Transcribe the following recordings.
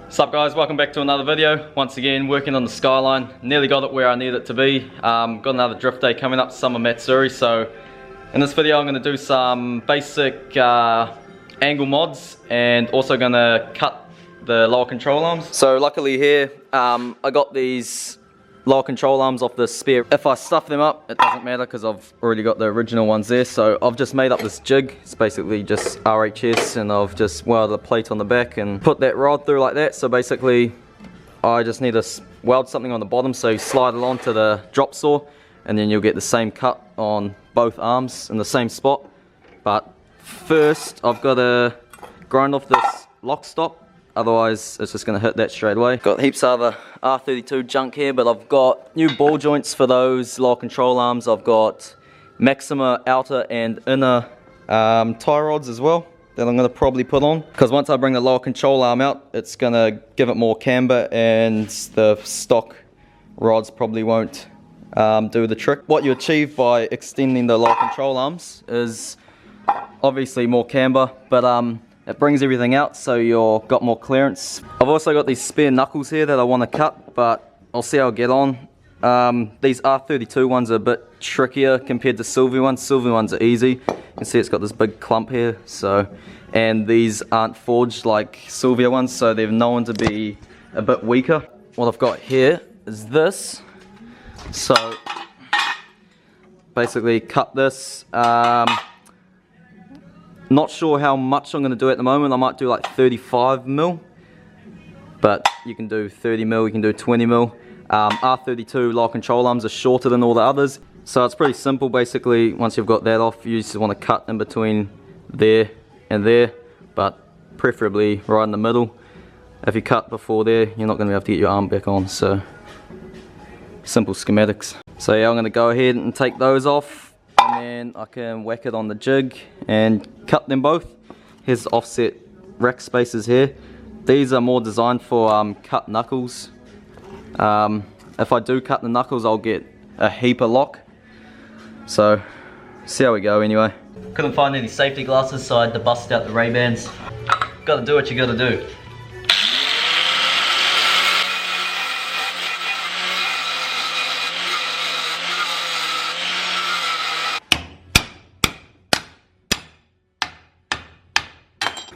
What's up guys, welcome back to another video. Once again working on the Skyline. Nearly got it where I need it to be. Got another drift day coming up, Summer Matsuri. So in this video I'm going to do some basic angle mods and also going to cut the lower control arms. So luckily here I got these lower control arms off the spare. If I stuff them up, it doesn't matter because I've already got the original ones there. So I've just made up this jig. It's basically just RHS, and I've just welded a plate on the back and put that rod through like that. So basically I just need to weld something on the bottom, so you slide it onto the drop saw and then you'll get the same cut on both arms in the same spot. But first I've got to grind off this lock stop, otherwise it's just going to hit that straight away. Got heaps of other R32 junk here, but I've got new ball joints for those lower control arms. I've got Maxima outer and inner tie rods as well that I'm going to probably put on, because once I bring the lower control arm out, it's going to give it more camber and the stock rods probably won't do the trick. What you achieve by extending the lower control arms is obviously more camber, but it brings everything out so you've got more clearance. I've also got these spare knuckles here that I want to cut, but I'll see how I get on. These R32 ones are a bit trickier compared to Sylvia ones. Sylvia ones are easy. You can see it's got this big clump here. And these aren't forged like Sylvia ones, so they're known to be a bit weaker. What I've got here is this. So basically cut this. Not sure how much I'm going to do at the moment. I might do like 35mm, but you can do 30mm, you can do 20mm. R32 lower control arms are shorter than all the others, so it's pretty simple. Basically, once you've got that off, you just want to cut in between there and there, but preferably right in the middle. If you cut before there, you're not going to be able to get your arm back on. So simple schematics. So yeah, I'm going to go ahead and take those off, and then I can whack it on the jig and cut them both. Here's the offset rack spacers here. These are more designed for cut knuckles. If I do cut the knuckles, I'll get a heap of lock. So see how we go anyway. Couldn't find any safety glasses, so I had to bust out the Ray-Bans. Gotta do what you gotta do.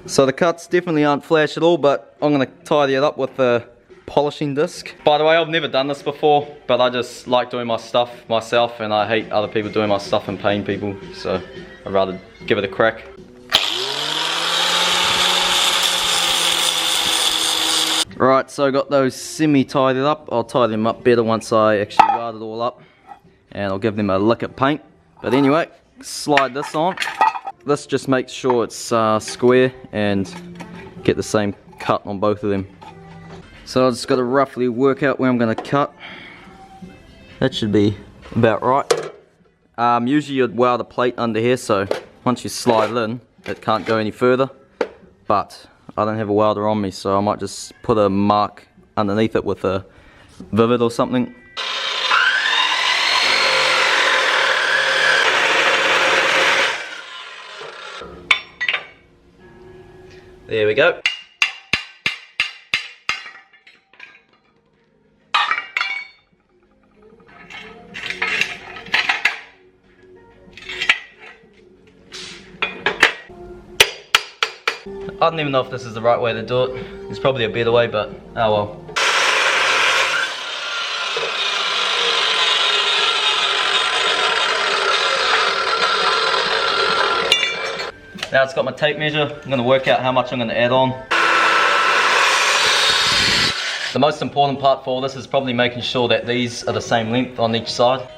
So the cuts definitely aren't flash at all, but I'm going to tidy it up with a polishing disc. By the way, I've never done this before, but I just like doing my stuff myself, and I hate other people doing my stuff and paying people, so I'd rather give it a crack. Right, so I got those semi-tidied up. I'll tie them up better once I actually weld it all up, and I'll give them a lick of paint. But anyway, slide this on. This just makes sure it's square and get the same cut on both of them. So I've just got to roughly work out where I'm going to cut. That should be about right. Usually you'd weld a plate under here, so once you slide it in, it can't go any further. But I don't have a welder on me, so I might just put a mark underneath it with a vivid or something. There we go. I don't even know if this is the right way to do it. There's probably a better way, but oh well. Now it's got my tape measure. I'm going to work out how much I'm going to add on. The most important part for this is probably making sure that these are the same length on each side.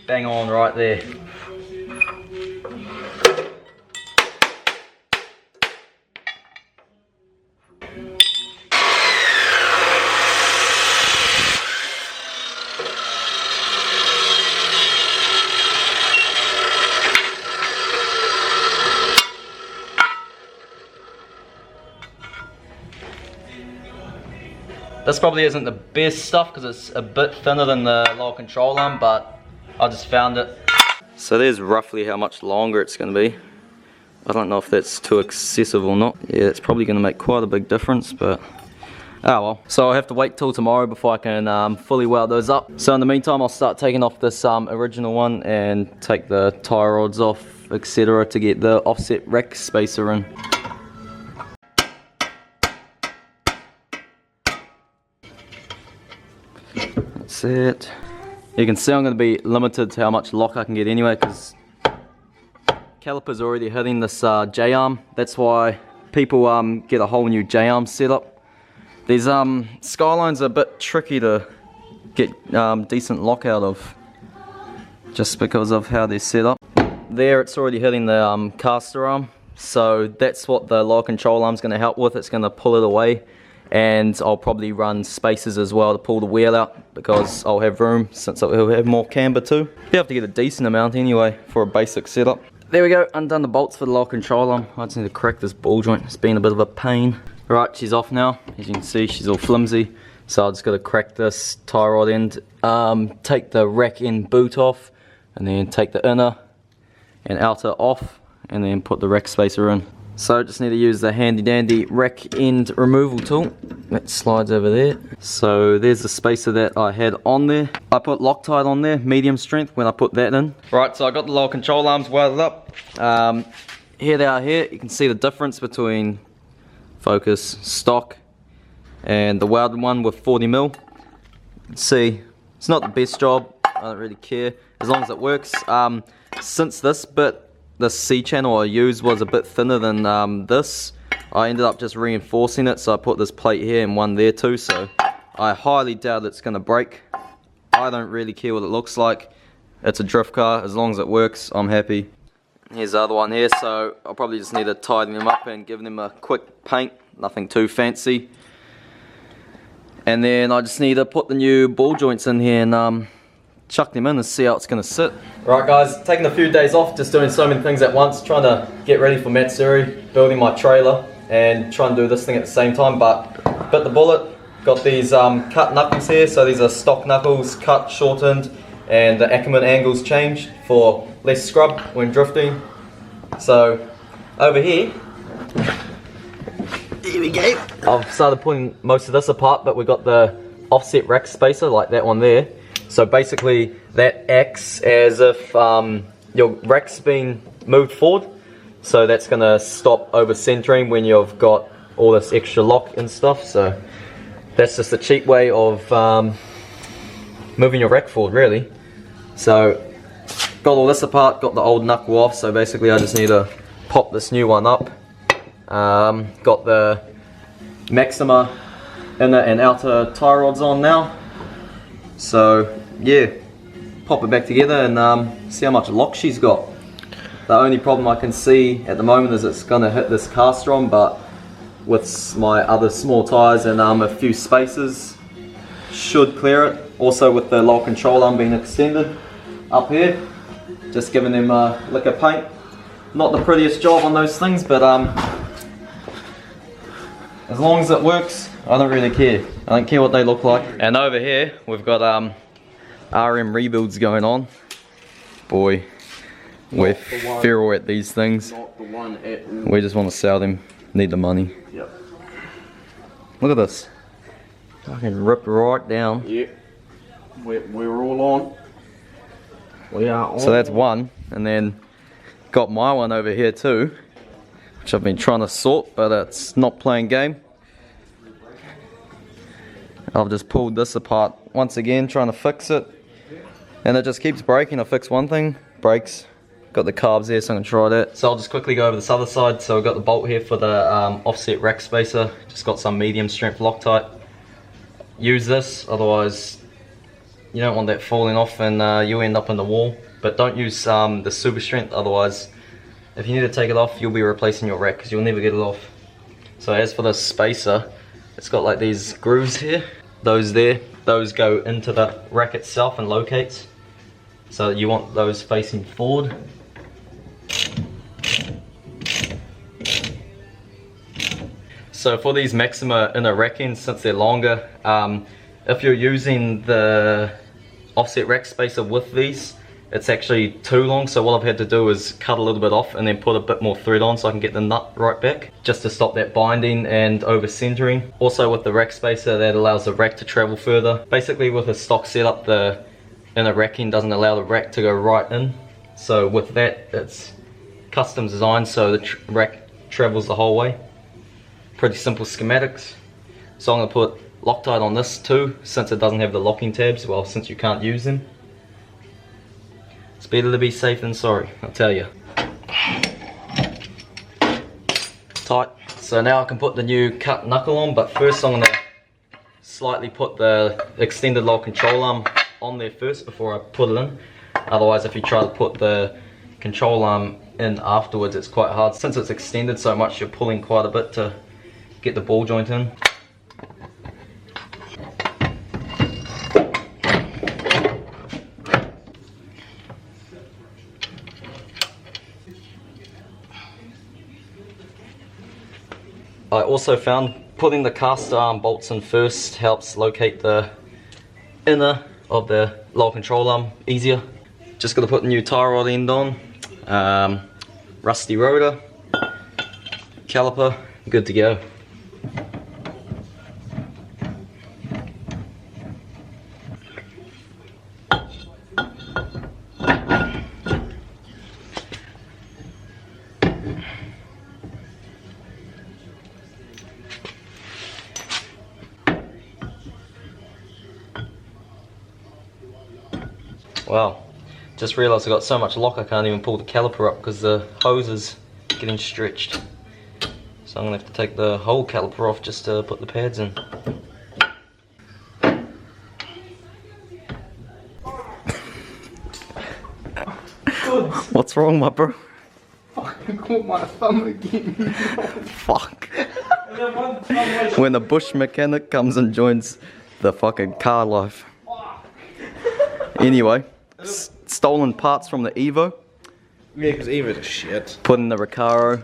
Bang on right there. This probably isn't the best stuff because it's a bit thinner than the lower control arm, but I just found it. So there's roughly how much longer it's going to be. I don't know if that's too excessive or not. Yeah, it's probably going to make quite a big difference, but oh well. So I'll have to wait till tomorrow before I can fully weld those up. So in the meantime, I'll start taking off this original one and take the tie rods off, etc., to get the offset rack spacer in. That's it. You can see I'm going to be limited to how much lock I can get anyway, because caliper's already hitting this J-arm. That's why people get a whole new J-arm setup. These Skylines are a bit tricky to get decent lock out of, just because of how they're set up. There, it's already hitting the caster arm, so that's what the lower control arm's going to help with. It's going to pull it away, and I'll probably run spacers as well to pull the wheel out, because I'll have room since it'll have more camber too. You have to get a decent amount anyway for a basic setup. There we go, undone the bolts for the lower control arm. I just need to crack this ball joint, it's been a bit of a pain. Right, she's off now. As you can see, she's all flimsy. So I just got to crack this tie rod end, take the rack end boot off, and then take the inner and outer off, and then put the rack spacer in. So just need to use the handy dandy rack end removal tool that slides over there. So there's the spacer that I had on there. I put Loctite on there, medium strength, when I put that in. Right, so I got the lower control arms welded up. Here they are here. You can see the difference between focus stock and the welded one with 40mm. See, it's not the best job. I don't really care as long as it works. Since this bit, this C channel I used was a bit thinner than this, I ended up just reinforcing it, so I put this plate here and one there too, so I highly doubt it's going to break. I don't really care what it looks like. It's a drift car. As long as it works, I'm happy. Here's the other one here, so I'll probably just need to tidy them up and give them a quick paint, nothing too fancy. And then I just need to put the new ball joints in here and chuck them in and see how it's going to sit. Right guys, taking a few days off, just doing so many things at once, trying to get ready for Matsuri, building my trailer, and trying to do this thing at the same time, but bit the bullet. Got these cut knuckles here, so these are stock knuckles, cut, shortened, and the Ackerman angles changed for less scrub when drifting. So over here we go. I've started putting most of this apart, but we got the offset rack spacer like that one there. So basically that acts as if your rack's been moved forward, so that's going to stop over centering when you've got all this extra lock and stuff. So that's just a cheap way of moving your rack forward really. So got all this apart, got the old knuckle off, so basically I just need to pop this new one up. Got the Maxima inner and outer tie rods on now. So yeah, pop it back together and see how much lock she's got. The only problem I can see at the moment is it's going to hit this caster on, but with my other small tyres and a few spacers, should clear it. Also with the lower control arm being extended up here, just giving them a lick of paint. Not the prettiest job on those things, but as long as it works, I don't really care. I don't care what they look like. And over here we've got RM rebuilds going on. Boy, we're feral at these things. We just want to sell them, need the money. Yep. Look at this. I can rip right down. Yep. We're all on. We are on. So that's one, and then got my one over here too, which I've been trying to sort, but it's not playing game. I've just pulled this apart once again, trying to fix it, and it just keeps breaking. I fix one thing, breaks. Got the carbs there, so I'm gonna try that. So I'll just quickly go over this other side. So I've got the bolt here for the offset rack spacer. Just got some medium strength Loctite. Use this, otherwise you don't want that falling off and you end up in the wall. But don't use the super strength, otherwise if you need to take it off, you'll be replacing your rack because you'll never get it off. So as for the spacer, it's got like these grooves here. Those there, those go into the rack itself and locates. So you want those facing forward. So for these Maxima inner rack ends, since they're longer, if you're using the offset rack spacer with these, it's actually too long, so what I've had to do is cut a little bit off and then put a bit more thread on so I can get the nut right back, just to stop that binding and over centering. Also with the rack spacer, that allows the rack to travel further. Basically with a stock setup, the inner racking doesn't allow the rack to go right in, so with that it's custom designed so the rack travels the whole way. Pretty simple schematics. So I'm going to put Loctite on this too, since it doesn't have the locking tabs, well, since you can't use them. It's better to be safe than sorry, I'll tell you. Tight. So now I can put the new cut knuckle on, but first I'm going to slightly put the extended lock control arm on there first before I put it in. Otherwise, if you try to put the control arm in afterwards, it's quite hard. Since it's extended so much, you're pulling quite a bit to get the ball joint in. I also found putting the caster arm bolts in first helps locate the inner of the lower control arm easier. Just got to put the new tie rod end on, rusty rotor, caliper, good to go. Wow, just realised I got so much lock I can't even pull the caliper up because the hose is getting stretched. So I'm going to have to take the whole caliper off just to put the pads in. What's wrong, my bro? Fucking caught my thumb again. Fuck. When a bush mechanic comes and joins the fucking car life. Anyway, stolen parts from the Evo. Yeah, because Evo's a shit. Putting the Recaro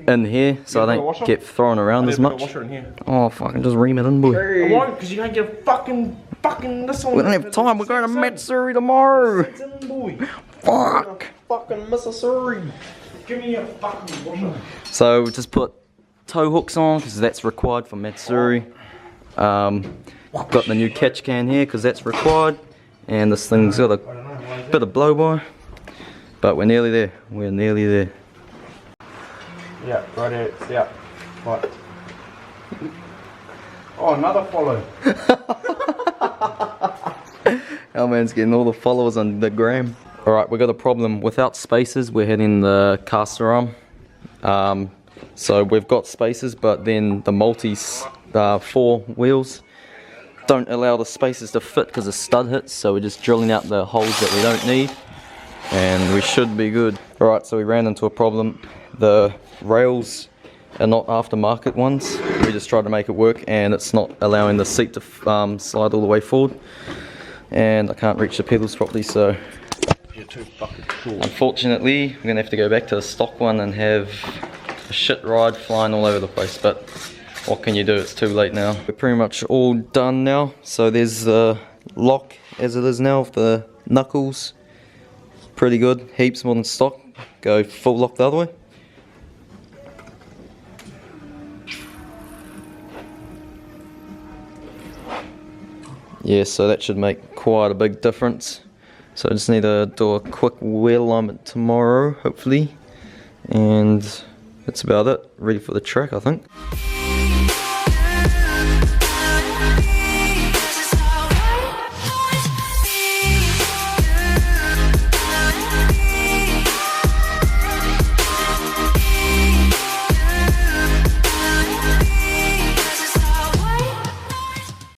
in here so I don't get thrown around as much. Washer in here. Oh, fucking just ream it in, boy. I won't, because you can't get fucking this one. We don't have time, we're going to Matsuri tomorrow. Fuck. Fucking Mississippi. Give me a fucking washer. So just put tow hooks on because that's required for Matsuri. Got the new catch can here because that's required. And this thing's got a bit of blow by. But we're nearly there. We're nearly there. Yeah, right here. Yeah. Right. Oh, another follow. Our man's getting all the followers on the gram. Alright, we got a problem. Without spacers, we're hitting the caster arm. So we've got spacers, but then the multis, 4 wheels, don't allow the spacers to fit because of stud hits. So we're just drilling out the holes that we don't need. And we should be good. Alright, so we ran into a problem. The rails are not aftermarket ones. We just tried to make it work and it's not allowing the seat to slide all the way forward. And I can't reach the pedals properly, so You're too fucking cool. unfortunately we're going to have to go back to the stock one and have a shit ride flying all over the place. But what can you do? It's too late now. We're pretty much all done now. So there's the lock as it is now of the knuckles. Pretty good, heaps more than stock. Go full lock the other way. Yeah, so that should make quite a big difference. So I just need to do a quick wheel alignment tomorrow, hopefully. And that's about it. Ready for the track, I think.